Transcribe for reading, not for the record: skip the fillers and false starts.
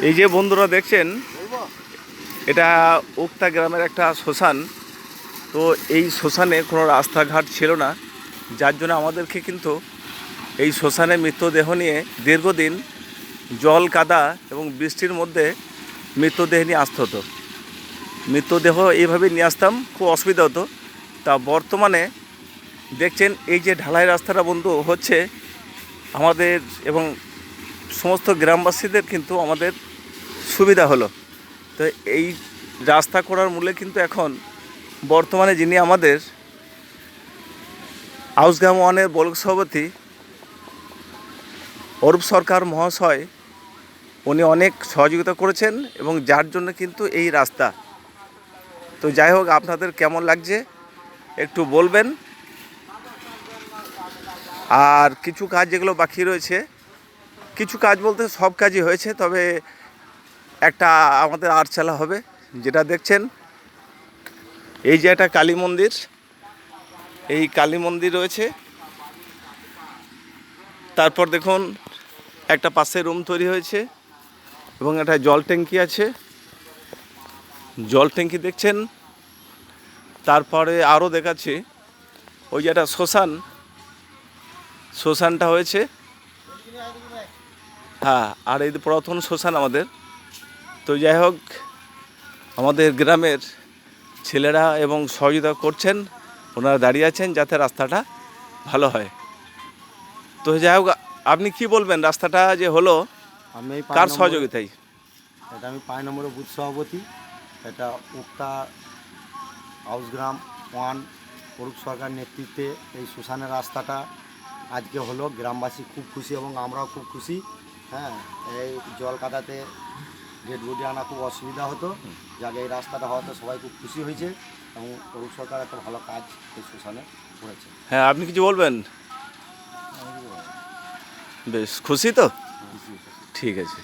এই যে বন্ধুরা দেখছেন, এটা উক্তা গ্রামের একটা শ্মশান। তো এই শ্মশানে কোনো রাস্তাঘাট ছিল না, যার জন্য আমাদেরকে কিন্তু এই শ্মশানে মৃতদেহ নিয়ে দীর্ঘদিন জল কাদা এবং বৃষ্টির মধ্যে মৃতদেহ নিয়ে আসতে হতো। মৃতদেহ এইভাবে নিয়ে আসতাম, খুব অসুবিধা হতো। তা বর্তমানে দেখছেন এই যে ঢালাই রাস্তাটা বন্ধু হচ্ছে আমাদের এবং সমস্ত গ্রামবাসীদের কিন্তু আমাদের সুবিধা হলো। তো এই রাস্তা করার মূলে কিন্তু এখন বর্তমানে যিনি আমাদের আউসগ্রাম ওয়ানের ব্লক সভাপতি অরূপ সরকার মহাশয়, উনি অনেক সহযোগিতা করেছেন এবং যার জন্য কিন্তু এই রাস্তা। তো যাই হোক, আপনাদের কেমন লাগছে একটু বলবেন। আর কিছু কাজ যেগুলো বাকি রয়েছে, কিছু কাজ বলতে সব কাজই হয়েছে, তবে একটা আমাদের আটচালা হবে। যেটা দেখছেন এই যে একটা কালী মন্দির, এই কালী মন্দির রয়েছে। তারপর দেখুন একটা পাশে রুম তৈরি হয়েছে এবং একটা জল ট্যাঙ্কি আছে, জল ট্যাঙ্কি দেখছেন। তারপরে আরও দেখাচ্ছি ওই যে একটা শ্মশানটা হয়েছে। হ্যাঁ, আর এই পুরাতন শ্মশান আমাদের। তো যাই হোক, আমাদের গ্রামের ছেলেরা এবং সহযোগিতা করছেন, ওনারা দাঁড়িয়ে আছেন যাতে রাস্তাটা ভালো হয়। তো যাই হোক, আপনি কি বলবেন রাস্তাটা যে হলো আমি কার সহযোগিতায়? এটা আমি 5 নম্বরের বুথ সভাপতি। এটা উক্তা হাউসগ্রাম ওয়ান অরূপ সরকার নেতৃত্বে এই শ্মশানের রাস্তাটা আজকে হলো। গ্রামবাসী খুব খুশি এবং আমরাও খুব খুশি। হ্যাঁ, এই জল কাদাতে ডেড বডি আনা খুব অসুবিধা হতো, যাকে এই রাস্তাটা হওয়াতে সবাই খুব খুশি হয়েছে এবং অরূপ সরকার একটা ভালো কাজ এই শ্মশানে করেছে। হ্যাঁ, আপনি কিছু বলবেন? বেশ খুশি তো? ঠিক আছে।